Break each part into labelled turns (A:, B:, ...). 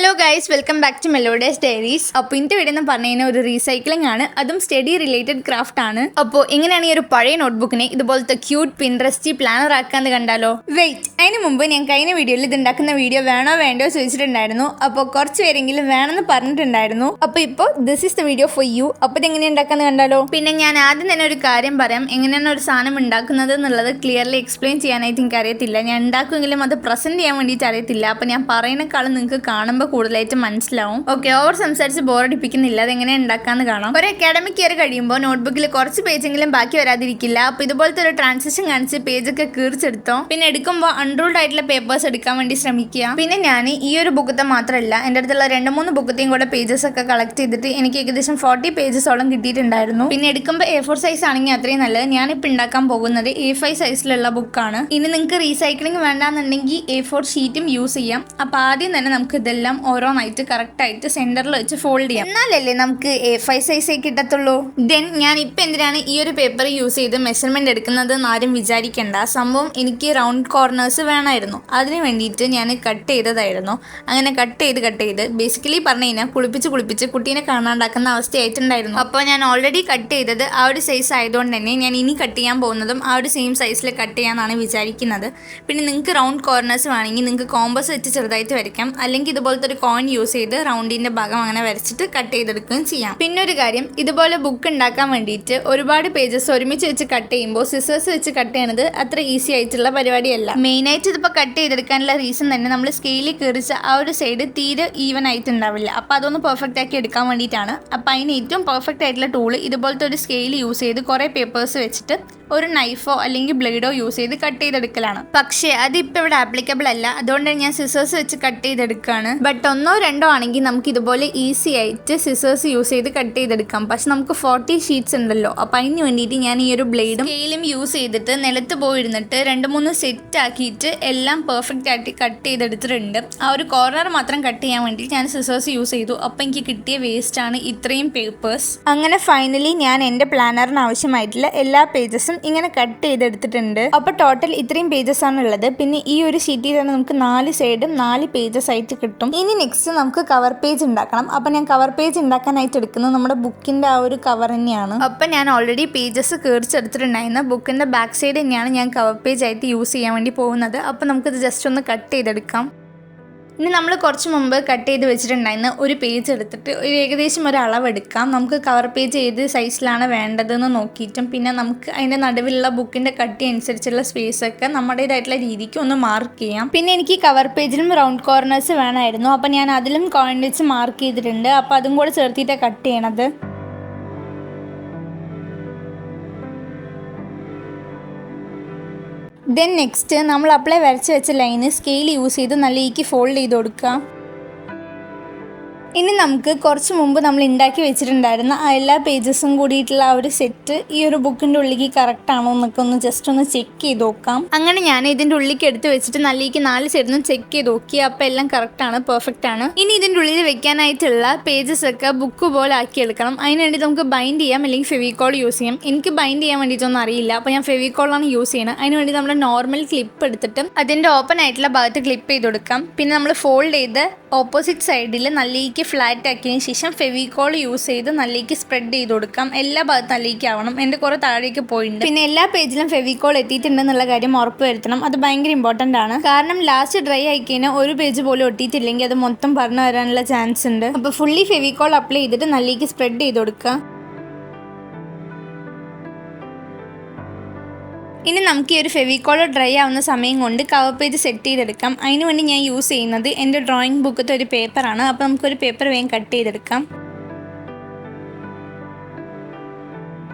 A: Hello guys, welcome back to Melodays Diaries. അപ്പോൾ ഇന്നത്തെ video എന്ന് പറഞ്ഞു കഴിഞ്ഞാൽ ഒരു റീസൈക്ലിംഗ് ആണ്, അതും സ്റ്റഡി റിലേറ്റഡ് ക്രാഫ്റ്റ് ആണ്. അപ്പോൾ എങ്ങനെയാണ് ഈ ഒരു പഴയ നോട്ട്ബുക്കിനെ ഇതുപോലത്തെ ക്യൂട്ട് പിൻട്രസ്റ്റി പ്ലാനർ ആക്കാന്ന് കണ്ടാലോ? വെയിറ്റ്, അതിന് മുമ്പ് ഞാൻ കഴിഞ്ഞ വീഡിയോയിൽ ഇത് ഉണ്ടാക്കുന്ന വീഡിയോ വേണോ വേണ്ടോ ചോദിച്ചിട്ടുണ്ടായിരുന്നു. അപ്പോൾ കുറച്ച് പേരെങ്കിലും വേണമെന്ന് പറഞ്ഞിട്ടുണ്ടായിരുന്നു. അപ്പോൾ ഇപ്പോൾ this is the video for you. അപ്പോൾ ഇത് എങ്ങനെ ഉണ്ടാക്കാന്ന് കണ്ടാലോ? പിന്നെ ഞാൻ ആദ്യം തന്നെ ഒരു കാര്യം പറയാം, എങ്ങനെയാണ് ഒരു സാധനം ഉണ്ടാക്കുന്നത് എന്നുള്ളത് ക്ലിയർലി എക്സ്പ്ലെയിൻ ചെയ്യാനായിട്ട് എനിക്ക് അറിയത്തില്ല. ഞാൻ ഉണ്ടാക്കുമെങ്കിലും അത് പ്രസന്റ് ചെയ്യാൻ വേണ്ടിയിട്ട് അറിയത്തില്ല. അപ്പോൾ ഞാൻ പറയുന്നേക്കാളും നിങ്ങൾക്ക് കാണുമ്പോൾ കൂടുതലായിട്ട് മനസ്സിലാവും. ഓക്കെ, ഓവർ സംസാരിച്ച് ബോറടിപ്പിക്കുന്നില്ല, അതെങ്ങനെ ഉണ്ടാക്കാന്ന് കാണാം. ഒരു അക്കാഡമിക് ഇയർ കഴിയുമ്പോൾ നോട്ട്ബുക്കിൽ കുറച്ച് പേജെങ്കിലും ബാക്കി വരാതിരിക്കില്ല. അപ്പൊ ഇതുപോലത്തെ ഒരു ട്രാൻസിഷൻ കാണിച്ച് പേജൊക്കെ കീറിച്ചെടുത്തോ. പിന്നെ എടുക്കുമ്പോൾ അൺറൂൾഡ് ആയിട്ടുള്ള പേപ്പേഴ്സ് എടുക്കാൻ വേണ്ടി ശ്രമിക്കുക. പിന്നെ ഞാൻ ഈ ഒരു ബുക്കത്തെ മാത്രമല്ല, എൻ്റെ അടുത്തുള്ള 2-3 ബുക്കത്തെയും കൂടെ പേജസ് ഒക്കെ കളക്ട് ചെയ്തിട്ട് എനിക്ക് ഏകദേശം 40 പേജസോളം കിട്ടിയിട്ടുണ്ടായിരുന്നു. പിന്നെ എടുക്കുമ്പോൾ A4 സൈസ് ആണെങ്കിൽ അത്രയും നല്ലത്. ഞാനിപ്പോൾ ഉണ്ടാക്കാൻ പോകുന്നത് A5 സൈസിലുള്ള ബുക്കാണ്. ഇനി നിങ്ങൾക്ക് റീസൈക്ലിംഗ് വേണ്ടാന്നുണ്ടെങ്കിൽ A4 ഷീറ്റും യൂസ് ചെയ്യാം. അപ്പൊ ആദ്യം തന്നെ നമുക്ക് ഇതെല്ലാം ഓരോന്നായിട്ട് കറക്റ്റായിട്ട് സെന്ററിൽ വെച്ച് ഫോൾഡ് ചെയ്യാം. എന്നാലല്ലേ നമുക്ക് A5 സൈസേ കിട്ടത്തുള്ളൂ. ദെൻ ഞാൻ ഇപ്പം എന്തിനാണ് ഈ ഒരു പേപ്പർ യൂസ് ചെയ്ത് മെഷർമെന്റ് എടുക്കുന്നത് എന്ന് ആരും വിചാരിക്കേണ്ട. സംഭവം എനിക്ക് റൗണ്ട് കോർണേഴ്സ് വേണമായിരുന്നു, അതിന് വേണ്ടിയിട്ട് ഞാൻ കട്ട് ചെയ്തതായിരുന്നു. അങ്ങനെ കട്ട് ചെയ്ത് ബേസിക്കലി പറഞ്ഞു കഴിഞ്ഞാൽ കുളിപ്പിച്ച് കുട്ടീനെ കാണാണ്ടാക്കുന്ന അവസ്ഥയായിട്ടുണ്ടായിരുന്നു. അപ്പോൾ ഞാൻ ഓൾറെഡി കട്ട് ചെയ്തത് ആ ഒരു സൈസ് ആയതുകൊണ്ട് തന്നെ ഞാൻ ഇനി കട്ട് ചെയ്യാൻ പോകുന്നതും ആ ഒരു സെയിം സൈസിൽ കട്ട് ചെയ്യാനാണ് വിചാരിക്കുന്നത്. പിന്നെ നിങ്ങൾക്ക് റൗണ്ട് കോർണേഴ്സ് വേണമെങ്കിൽ നിങ്ങൾക്ക് കോമ്പസ് വെച്ച് ചെറുതായിട്ട് വരയ്ക്കാം, അല്ലെങ്കിൽ ഇതുപോലത്തെ ഒരു കോയിൻ യൂസ് ചെയ്ത് റൗണ്ടിന്റെ ഭാഗം അങ്ങനെ വരച്ചിട്ട് കട്ട് ചെയ്തെടുക്കുകയും ചെയ്യാം. പിന്നെ ഒരു കാര്യം, ഇതുപോലെ ബുക്ക് ഉണ്ടാക്കാൻ വേണ്ടിയിട്ട് ഒരുപാട് പേജസ് ഒരുമിച്ച് വെച്ച് കട്ട് ചെയ്യുമ്പോൾ സിസേഴ്സ് വെച്ച് കട്ട് ചെയ്യണത് അത്ര ഈസി ആയിട്ടുള്ള പരിപാടിയല്ല. മെയിനായിട്ട് ഇതിപ്പോൾ കട്ട് ചെയ്തെടുക്കാനുള്ള റീസൺ തന്നെ നമ്മൾ സ്കെയിലിൽ കീറിച്ച ആ ഒരു സൈഡ് തീരെ ഈവൻ ആയിട്ടുണ്ടാവില്ല. അപ്പോൾ അതൊന്ന് പെർഫെക്റ്റ് ആക്കി എടുക്കാൻ വേണ്ടിയിട്ടാണ്. അപ്പോൾ അതിന് ഏറ്റവും പെർഫെക്റ്റ് ആയിട്ടുള്ള ടൂൾ ഇതുപോലത്തെ ഒരു സ്കെയിൽ യൂസ് ചെയ്ത് കുറേ പേപ്പേഴ്സ് വെച്ചിട്ട് ഒരു നൈഫോ അല്ലെങ്കിൽ ബ്ലേഡോ യൂസ് ചെയ്ത് കട്ട് ചെയ്തെടുക്കലാണ്. പക്ഷേ അതിപ്പോൾ ഇവിടെ ആപ്ലിക്കബിൾ അല്ല, അതുകൊണ്ട് ഞാൻ സിസേഴ്സ് വെച്ച് കട്ട് ചെയ്തെടുക്കുകയാണ്. ബട്ട് 1-2 ആണെങ്കിൽ നമുക്ക് ഇതുപോലെ ഈസി ആയിട്ട് സിസേഴ്സ് യൂസ് ചെയ്ത് കട്ട് ചെയ്തെടുക്കാം. പക്ഷെ നമുക്ക് 40 ഷീറ്റ്സ് ഉണ്ടല്ലോ, അപ്പോൾ അതിന് വേണ്ടിയിട്ട് ഞാൻ ഈ ഒരു ബ്ലേഡും സ്കെയിലും യൂസ് ചെയ്തിട്ട് നിലത്ത് പോയിരുന്നിട്ട് 2-3 സെറ്റ് ആക്കിയിട്ട് എല്ലാം പെർഫെക്റ്റ് ആയിട്ട് കട്ട് ചെയ്തെടുത്തിട്ടുണ്ട്. ആ ഒരു കോർണർ മാത്രം കട്ട് ചെയ്യാൻ വേണ്ടി ഞാൻ സിസേഴ്സ് യൂസ് ചെയ്തു. അപ്പോൾ എനിക്ക് കിട്ടിയ വേസ്റ്റ് ആണ് ഇത്രയും പേപ്പേഴ്സ്. അങ്ങനെ ഫൈനലി ഞാൻ എൻ്റെ പ്ലാനറിന് ആവശ്യമായിട്ടുള്ള എല്ലാ പേജസും ഇങ്ങനെ കട്ട് ചെയ്തെടുത്തിട്ടുണ്ട്. അപ്പോൾ ടോട്ടൽ ഇത്രയും പേജസ് ആണ് ഉള്ളത്. പിന്നെ ഈ ഒരു ഷീറ്റിൽ തന്നെ നമുക്ക് 4 സൈഡും 4 പേജസ് ആയിട്ട് കിട്ടും. ഇനി നെക്സ്റ്റ് നമുക്ക് കവർ പേജ് ഉണ്ടാക്കണം. അപ്പോൾ ഞാൻ കവർ പേജ് ഉണ്ടാക്കാനായിട്ട് എടുക്കുന്നത് നമ്മുടെ ബുക്കിൻ്റെ ആ ഒരു കവർ തന്നെയാണ്. അപ്പോൾ ഞാൻ ഓൾറെഡി പേജസ് കീറിച്ചെടുത്തിട്ടുണ്ടായിരുന്നു. ബുക്കിൻ്റെ ബാക്ക് സൈഡ് തന്നെയാണ് ഞാൻ കവർ പേജ് ആയിട്ട് യൂസ് ചെയ്യാൻ വേണ്ടി പോകുന്നത്. അപ്പോൾ നമുക്കിത് ജസ്റ്റ് ഒന്ന് കട്ട് ചെയ്തെടുക്കാം. ഇനി നമ്മൾ കുറച്ച് മുമ്പ് കട്ട് ചെയ്ത് വെച്ചിട്ടുണ്ടായിരുന്ന ഒരു പേജ് എടുത്തിട്ട് ഏകദേശം ഒരു അളവെടുക്കാം. നമുക്ക് കവർ പേജ് ഏത് സൈസിലാണ് വേണ്ടതെന്ന് നോക്കിയിട്ടും പിന്നെ നമുക്ക് അതിൻ്റെ നടുവിലുള്ള ബുക്കിൻ്റെ കട്ടി അനുസരിച്ചുള്ള സ്പേസൊക്കെ നമ്മുടേതായിട്ടുള്ള രീതിക്ക് ഒന്ന് മാർക്ക് ചെയ്യാം. പിന്നെ എനിക്ക് കവർ പേജിലും റൗണ്ട് കോർണേഴ്സ് വേണമായിരുന്നു. അപ്പോൾ ഞാൻ അതിലും കോയിൻ വെച്ച് മാർക്ക് ചെയ്തിട്ടുണ്ട്. അപ്പോൾ അതും കൂടെ ചേർത്തിട്ടാണ് കട്ട് ചെയ്യണത്. ദെൻ നെക്സ്റ്റ് നമ്മൾ അപ്ലൈ വരച്ച് വെച്ച ലൈന് സ്കെയിൽ യൂസ് ചെയ്ത് നല്ല ഫോൾഡ് ചെയ്ത് കൊടുക്കുക. ഇനി നമുക്ക് കുറച്ച് മുമ്പ് നമ്മൾ ഉണ്ടാക്കി വെച്ചിട്ടുണ്ടായിരുന്ന ആ എല്ലാ പേജസും കൂടിയിട്ടുള്ള ആ ഒരു സെറ്റ് ഈ ഒരു ബുക്കിൻ്റെ ഉള്ളിലേക്ക് കറക്റ്റ് ആണോ എന്നൊക്കെ ഒന്ന് ജസ്റ്റ് ഒന്ന് ചെക്ക് ചെയ്ത് നോക്കാം. അങ്ങനെ ഞാൻ ഇതിൻ്റെ ഉള്ളിലേക്ക് എടുത്ത് വെച്ചിട്ട് നല്ലേക്ക് 4 സൈഡിൽ നിന്ന് ചെക്ക് ചെയ്ത് നോക്കി. അപ്പോൾ എല്ലാം കറക്റ്റ് ആണ്, പെർഫെക്റ്റ് ആണ്. ഇനി ഇതിൻ്റെ ഉള്ളിൽ വെക്കാനായിട്ടുള്ള പേജസ് ഒക്കെ ബുക്ക് പോലെ ആക്കി എടുക്കണം. അതിന് വേണ്ടി നമുക്ക് ബൈൻഡ് ചെയ്യാം, അല്ലെങ്കിൽ ഫെവിക്കോൾ യൂസ് ചെയ്യാം. എനിക്ക് ബൈൻഡ് ചെയ്യാൻ വേണ്ടിയിട്ടൊന്നും അറിയില്ല, അപ്പോൾ ഞാൻ ഫെവിക്കോളാണ് യൂസ് ചെയ്യുന്നത്. അതിന് വേണ്ടി നമ്മൾ നോർമൽ ക്ലിപ്പ് എടുത്തിട്ട് അതിൻ്റെ ഓപ്പൺ ആയിട്ടുള്ള ഭാഗത്ത് ക്ലിപ്പ് ചെയ്ത് കൊടുക്കാം. പിന്നെ നമ്മൾ ഫോൾഡ് ചെയ്ത് ഓപ്പോസിറ്റ് സൈഡിൽ നല്ലേക്ക് ഫ്ലാറ്റ് ആക്കിയതിന് ശേഷം ഫെവിക്കോൾ യൂസ് ചെയ്ത് നല്ലേക്ക് സ്പ്രെഡ് ചെയ്ത് കൊടുക്കാം. എല്ലാ ഭാഗത്തും നല്ലേക്ക് ആവണം. എൻ്റെ കുറേ താഴേക്ക് പോയിട്ടുണ്ട്. പിന്നെ എല്ലാ പേജിലും ഫെവിക്കോൾ എത്തിയിട്ടുണ്ടെന്നുള്ള കാര്യം ഉറപ്പ് വരുത്തണം. അത് ഭയങ്കര ഇമ്പോർട്ടൻ്റ് ആണ്. കാരണം ലാസ്റ്റ് ഡ്രൈ ആയിക്കഴിഞ്ഞാൽ ഒരു പേജ് പോലും ഒട്ടിയിട്ടില്ലെങ്കിൽ അത് മൊത്തം പറഞ്ഞു വരാനുള്ള ചാൻസ് ഉണ്ട്. അപ്പോൾ ഫുള്ളി ഫെവിക്കോൾ അപ്ലൈ ചെയ്തിട്ട് നല്ലേക്ക് സ്പ്രെഡ് ചെയ്ത് കൊടുക്കുക. ഇനി നമുക്ക് ഈ ഒരു ഫെവിക്കോൾ ഡ്രൈ ആവുന്ന സമയം കൊണ്ട് കവർ പേജ് സെറ്റ് ചെയ്തെടുക്കാം. അതിന് വേണ്ടി ഞാൻ യൂസ് ചെയ്യുന്നത് എൻ്റെ ഡ്രോയിങ് ബുക്കത്തെ ഒരു പേപ്പറാണ്. അപ്പോൾ നമുക്കൊരു പേപ്പർ വേഗം കട്ട് ചെയ്തെടുക്കാം.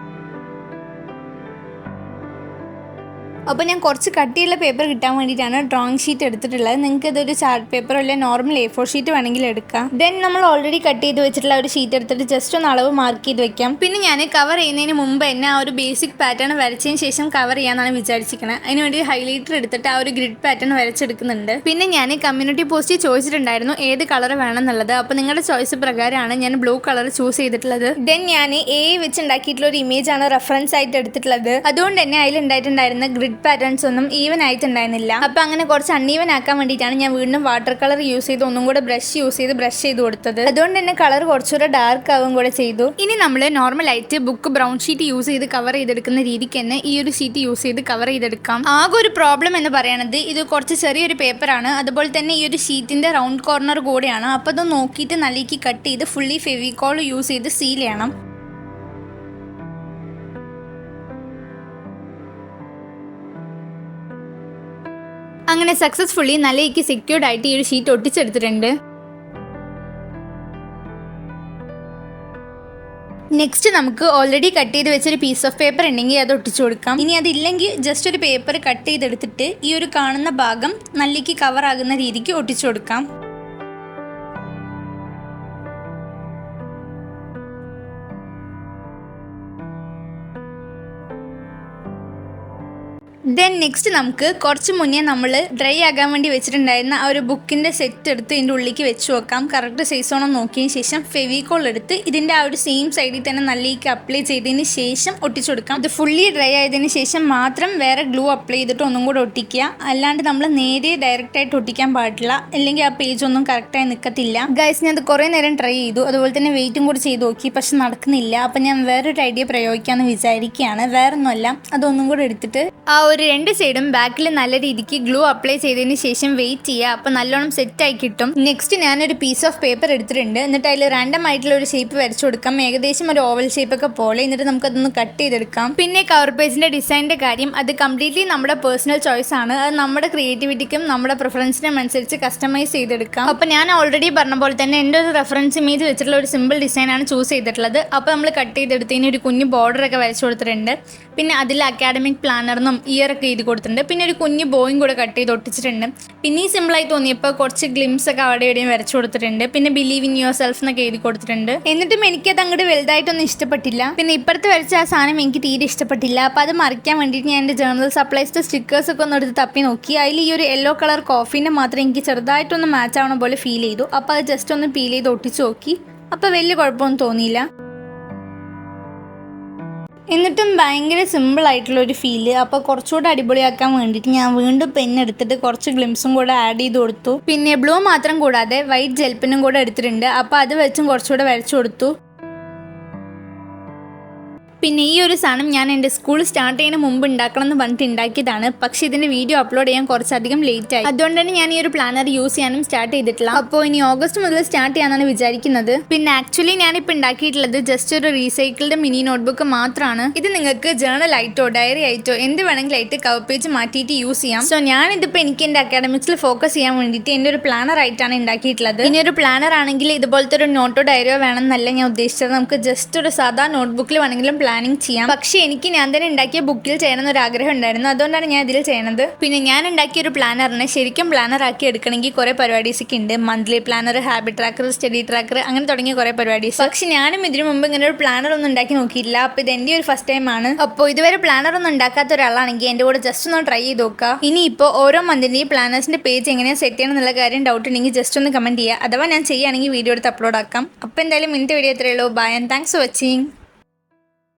A: അപ്പോൾ ഞാൻ കുറച്ച് കട്ടിയുള്ള പേപ്പർ കിട്ടാൻ വേണ്ടിയിട്ടാണ് ഡ്രോയിങ് ഷീറ്റ് എടുത്തിട്ടുള്ളത്. നിങ്ങൾക്ക് ഇതൊരു ചാർട്ട് പേപ്പറോ അല്ലെങ്കിൽ നോർമൽ A4 ഷീറ്റ് വേണമെങ്കിൽ എടുക്കാം. ദെൻ നമ്മൾ ഓൾറെഡി കട്ട് ചെയ്ത് വെച്ചിട്ടുള്ള ഒരു ഷീറ്റ് എടുത്തിട്ട് ജസ്റ്റ് ഒന്ന് അളവ് മാർക്ക് ചെയ്ത് വെക്കാം. പിന്നെ ഞാൻ കവർ ചെയ്യുന്നതിന് മുമ്പ് തന്നെ ആ ഒരു ബേസിക് പാറ്റേൺ വരച്ചതിന് ശേഷം കവർ ചെയ്യാനാണ് വിചാരിച്ചിരിക്കുന്നത്. അതിന് വേണ്ടി ഹൈലൈറ്റർ എടുത്തിട്ട് ആ ഒരു ഗ്രിഡ് പാറ്റേൺ വരച്ചെടുക്കുന്നുണ്ട്. പിന്നെ ഞാൻ കമ്മ്യൂണിറ്റി പോസ്റ്റിൽ ചോദിച്ചിട്ടുണ്ടായിരുന്നു ഏത് കളർ വേണം എന്നുള്ളത്. അപ്പോൾ നിങ്ങളുടെ ചോയ്സ് പ്രകാരമാണ് ഞാൻ ബ്ലൂ കളർ ചൂസ് ചെയ്തിട്ടുള്ളത്. ദെൻ ഞാൻ വെച്ച് ഉണ്ടാക്കിയിട്ടുള്ള ഒരു ഇമേജ് ആണ് റെഫറൻസ് ആയിട്ട് എടുത്തിട്ടുള്ളത്. അതുകൊണ്ട് തന്നെ അതിലുണ്ടായിട്ടുണ്ടായിരുന്ന ഗ്രിഡ് ഔട്ട്പുട്ട് പാറ്റേൺസ് ഒന്നും ഈവൻ ആയിട്ടുണ്ടായിരുന്നില്ല. അപ്പോൾ അങ്ങനെ കുറച്ച് അൺഈവൻ ആക്കാൻ വേണ്ടിയിട്ടാണ് ഞാൻ വീണ്ടും വാട്ടർ കളർ യൂസ് ചെയ്ത് ഒന്നും കൂടെ ബ്രഷ് ചെയ്ത് കൊടുത്തത്. അതുകൊണ്ട് തന്നെ കളർ കുറച്ചുകൂടെ ഡാർക്ക് ആവും കൂടെ ചെയ്തു. ഇനി നമ്മൾ നോർമലായിട്ട് ബുക്ക് ബ്രൗൺ ഷീറ്റ് യൂസ് ചെയ്ത് കവർ ചെയ്തെടുക്കുന്ന രീതിക്ക് തന്നെ ഈ ഒരു ഷീറ്റ് യൂസ് ചെയ്ത് കവർ ചെയ്തെടുക്കാം. ആകെ ഒരു പ്രോബ്ലം എന്ന് പറയുന്നത് ഇത് കുറച്ച് ചെറിയൊരു പേപ്പറാണ്. അതുപോലെ തന്നെ ഈ ഒരു ഷീറ്റിന്റെ റൗണ്ട് കോർണർ കൂടെയാണ്. അപ്പോൾ അത് നോക്കിയിട്ട് നല്ലേക്ക് കട്ട് ചെയ്ത് ഫുള്ളി ഫെവിക്കോൾ യൂസ് ചെയ്ത് സീൽ ചെയ്യണം. അങ്ങനെ സക്സസ്ഫുള്ളി നല്ലയ്ക്ക് സെക്യൂർഡ് ആയിട്ട് ഈ ഒരു ഷീറ്റ് ഒട്ടിച്ചെടുത്തിട്ടുണ്ട്. നെക്സ്റ്റ് നമുക്ക് ഓൾറെഡി കട്ട് ചെയ്ത് വെച്ചൊരു പീസ് ഓഫ് പേപ്പർ ഉണ്ടെങ്കിൽ അത് ഒട്ടിച്ചു കൊടുക്കാം. ഇനി അതില്ലെങ്കിൽ ജസ്റ്റ് ഒരു പേപ്പർ കട്ട് ചെയ്തെടുത്തിട്ട് ഈ ഒരു കാണുന്ന ഭാഗം നല്ലയ്ക്ക് കവർ ആകുന്ന രീതിക്ക് ഒട്ടിച്ചു കൊടുക്കാം. ദെൻ നെക്സ്റ്റ് നമുക്ക് കുറച്ച് മുന്നേ നമ്മൾ ഡ്രൈ ആകാൻ വേണ്ടി വെച്ചിട്ടുണ്ടായിരുന്ന ആ ഒരു ബുക്കിൻ്റെ സെറ്റ് എടുത്ത് ഇതിൻ്റെ ഉള്ളിലേക്ക് വെച്ച് വെക്കാം. കറക്റ്റ് സൈസോണോ നോക്കിയതിന് ശേഷം ഫെവിക്കോൾ എടുത്ത് ഇതിൻ്റെ ആ ഒരു സെയിം സൈഡിൽ തന്നെ നല്ലേക്ക് അപ്ലൈ ചെയ്തതിന് ശേഷം ഒട്ടിച്ചു കൊടുക്കാം. ഇത് ഫുള്ളി ഡ്രൈ ആയതിനു ശേഷം മാത്രം വേറെ ഗ്ലൂ അപ്ലൈ ചെയ്തിട്ട് ഒന്നും കൂടെ ഒട്ടിക്കുക. അല്ലാണ്ട് നമ്മൾ നേരെ ഡയറക്റ്റായിട്ട് ഒട്ടിക്കാൻ പാടില്ല, അല്ലെങ്കിൽ ആ പേജ് ഒന്നും കറക്റ്റായി നിൽക്കത്തില്ല. ഗൈസ്, ഞാൻ അത് കുറേ നേരം ട്രൈ ചെയ്തു, അതുപോലെ തന്നെ വെയിറ്റും കൂടി ചെയ്ത് നോക്കി, പക്ഷെ നടക്കുന്നില്ല. അപ്പം ഞാൻ വേറൊരു ഐഡിയ പ്രയോഗിക്കാമെന്ന് വിചാരിക്കുകയാണ്. വേറൊന്നുമല്ല, അതൊന്നും കൂടെ എടുത്തിട്ട് ആ ഒരു രണ്ട് സൈഡും ബാക്കിൽ നല്ല രീതിക്ക് ഗ്ലൂ അപ്ലൈ ചെയ്തതിന് ശേഷം വെയിറ്റ് ചെയ്യുക. അപ്പോൾ നല്ലോണം സെറ്റായി കിട്ടും. നെക്സ്റ്റ് ഞാനൊരു പീസ് ഓഫ് പേപ്പർ എടുത്തിട്ടുണ്ട്. എന്നിട്ട് അതിൽ റാൻഡം ആയിട്ടുള്ള ഒരു ഷേപ്പ് വരച്ചു കൊടുക്കാം, ഏകദേശം ഒരു ഓവൽ ഷേപ്പ് ഒക്കെ പോലെ. എന്നിട്ട് നമുക്കതൊന്ന് കട്ട് ചെയ്തെടുക്കാം. പിന്നെ കവർ പേജിന്റെ ഡിസൈനിന്റെ കാര്യം അത് കംപ്ലീറ്റ്ലി നമ്മുടെ പേഴ്സണൽ ചോയ്സ് ആണ്. അത് നമ്മുടെ ക്രിയേറ്റിവിറ്റിക്കും നമ്മുടെ പ്രിഫറൻസിനും അനുസരിച്ച് കസ്റ്റമൈസ് ചെയ്തെടുക്കാം. അപ്പോൾ ഞാൻ ഓൾറെഡി പറഞ്ഞ പോലെ തന്നെ എൻ്റെ ഒരു റെഫറൻസ് ഇമേജ് വെച്ചിട്ടുള്ള ഒരു സിമ്പിൾ ഡിസൈനാണ് ചൂസ് ചെയ്തിട്ടുള്ളത്. അപ്പോൾ നമ്മൾ കട്ട് ചെയ്തെടുത്തതിന് ഒരു കുഞ്ഞു ബോർഡർ ഒക്കെ വരച്ചു കൊടുത്തിട്ടുണ്ട്. പിന്നെ അതിൽ അക്കാഡമിക് പ്ലാനറിനും ഇയറൊക്കെ എഴുതി കൊടുത്തിട്ടുണ്ട്. പിന്നെ ഒരു കുഞ്ഞു ബോയും കൂടെ കട്ട് ചെയ്ത് ഒട്ടിച്ചിട്ടുണ്ട്. പിന്നെ ഈ സിമ്പിളായി തോന്നിയപ്പോൾ കുറച്ച് ഗ്ലിംസ് ഒക്കെ അവിടെ എവിടെയും വരച്ചു കൊടുത്തിട്ടുണ്ട്. പിന്നെ ബിലീവ് ഇൻ യുവർ സെൽഫ് എന്നൊക്കെ എഴുതി കൊടുത്തിട്ടുണ്ട്. എന്നിട്ടും എനിക്കത് അങ്ങോട്ട് വലുതായിട്ടൊന്നും ഇഷ്ടപ്പെട്ടില്ല. പിന്നെ ഇപ്പുറത്ത് വരച്ച ആ സാധനം എനിക്ക് തീരെ ഇഷ്ടപ്പെട്ടില്ല. അപ്പോൾ അത് മറിക്കാൻ വേണ്ടിയിട്ട് ഞാൻ എൻ്റെ ജേർണൽ സപ്ലൈസിൻ്റെ സ്റ്റിക്കേഴ്സ് ഒക്കെ ഒന്ന് എടുത്ത് തപ്പി നോക്കി. അതിൽ ഈ ഒരു യെല്ലോ കളർ കോഫീൻ്റെ മാത്രം എനിക്ക് ചെറുതായിട്ടൊന്ന് മാച്ച് ആവണ പോലെ ഫീൽ ചെയ്തു. അപ്പോൾ അത് ജസ്റ്റ് ഒന്ന് പീൽ ചെയ്ത് ഒട്ടിച്ച് നോക്കി. അപ്പോൾ വലിയ കുഴപ്പമൊന്നും തോന്നിയില്ല. എന്നിട്ടും ഭയങ്കര സിമ്പിളായിട്ടുള്ളൊരു ഫീല്. അപ്പോൾ കുറച്ചുകൂടെ അടിപൊളിയാക്കാൻ വേണ്ടിയിട്ട് ഞാൻ വീണ്ടും പെന്നെടുത്തിട്ട് കുറച്ച് ഗ്ലിംസും കൂടെ ആഡ് ചെയ്ത് കൊടുത്തു. പിന്നെ ബ്ലൂ മാത്രം കൂടാതെ വൈറ്റ് ജെൽപ്പിനും കൂടെ എടുത്തിട്ടുണ്ട്. അപ്പോൾ അത് വെച്ചും കുറച്ചുകൂടെ വരച്ചു കൊടുത്തു. പിന്നെ ഈ ഒരു സാധനം ഞാൻ എൻ്റെ സ്കൂൾ സ്റ്റാർട്ട് ചെയ്യുന്ന മുമ്പ് ഉണ്ടാക്കണം എന്ന് പറഞ്ഞിട്ട് ഉണ്ടാക്കിയതാണ്. പക്ഷേ ഇതിൻ്റെ വീഡിയോ അപ്ലോഡ് ചെയ്യാൻ കുറച്ചധികം ലേറ്റ് ആയി. അതുകൊണ്ട് തന്നെ ഞാൻ ഈ ഒരു പ്ലാനർ യൂസ് ചെയ്യാനും സ്റ്റാർട്ട് ചെയ്തിട്ടില്ല. അപ്പോൾ ഇനി ഓഗസ്റ്റ് മുതൽ സ്റ്റാർട്ട് ചെയ്യാനാണ് വിചാരിക്കുന്നത്. പിന്നെ ആക്ച്വലി ഞാനിപ്പോൾ ഉണ്ടാക്കിയിട്ടുള്ളത് ജസ്റ്റ് ഒരു റീസൈക്കിൾഡ് മിനി നോട്ട്ബുക്ക് മാത്രമാണ്. ഇത് നിങ്ങൾക്ക് ജേർണൽ ആയിട്ടോ ഡയറി ആയിട്ടോ എന്ത് വേണമെങ്കിലായിട്ട് കവർ പേജ് മാറ്റിയിട്ട് യൂസ് ചെയ്യാം. സോ ഞാനിതിപ്പോൾ എനിക്ക് എൻ്റെ അക്കാഡമിക്സിൽ ഫോക്കസ് ചെയ്യാൻ വേണ്ടിയിട്ട് എൻ്റെ ഒരു പ്ലാനർ ആയിട്ടാണ് ഉണ്ടാക്കിയിട്ടുള്ളത്. ഇനി ഒരു പ്ലാനർ ആണെങ്കിൽ ഇതുപോലത്തെ ഒരു നോട്ടോ ഡയറിയോ വേണമെന്നല്ല ഞാൻ ഉദ്ദേശിച്ചത്. നമുക്ക് ജസ്റ്റ് ഒരു സാധാ നോട്ട്ബുക്കിൽ വേണമെങ്കിലും പ്ലാനിങ് ചെയ്യാം. പക്ഷേ എനിക്ക് ഞാൻ തന്നെ ഉണ്ടാക്കിയ ബുക്കിൽ ചെയ്യണമെന്ന് ഒരു ആഗ്രഹം ഉണ്ടായിരുന്നു. അതുകൊണ്ടാണ് ഞാൻ ഇതിൽ ചെയ്യണത്. പിന്നെ ഞാൻ ഉണ്ടാക്കിയ ഒരു പ്ലാനറിനെ ശരിക്കും പ്ലാനർ ആക്കി എടുക്കണമെങ്കിൽ കുറേ പരിപാടീസ് ഒക്കെ ഉണ്ട്. Monthly planner, habit tracker, study tracker, അങ്ങനെ തുടങ്ങിയ കുറേ പരിപാടീസ്. പക്ഷെ ഞാനും ഇതിനു മുമ്പ് ഇങ്ങനെ ഒരു പ്ലാനർ ഒന്നും ഉണ്ടാക്കി നോക്കിയില്ല. അപ്പോൾ ഇത് എൻ്റെ ഒരു ഫസ്റ്റ് ടൈം ആണ്. അപ്പോൾ ഇതുവരെ പ്ലാനർ ഒന്നും ഉണ്ടാക്കാത്ത ഒരാളാണെങ്കിൽ എൻ്റെ കൂടെ ജസ്റ്റ് ഒന്ന് ട്രൈ ചെയ്ത് നോക്കുക. ഇനിയിപ്പോൾ ഓരോ മന്തിൻ്റെ ഈ പ്ലാനേഴ്സിൻ്റെ പേജ് എങ്ങനെയാണ് സെറ്റ് ചെയ്യണം എന്നുള്ള കാര്യം ഡൗട്ട് ഉണ്ടെങ്കിൽ ജസ്റ്റ് ഒന്ന് കമൻറ്റ് ചെയ്യുക. അഥവാ ഞാൻ ചെയ്യുകയാണെങ്കിൽ വീഡിയോ എടുത്ത് അപ്ലോഡ് ആക്കാം. അപ്പോൾ എന്തായാലും ഇന്നത്തെ വീഡിയോ ഇത്രയേ ഉള്ളൂ. Bye and thanks for watching.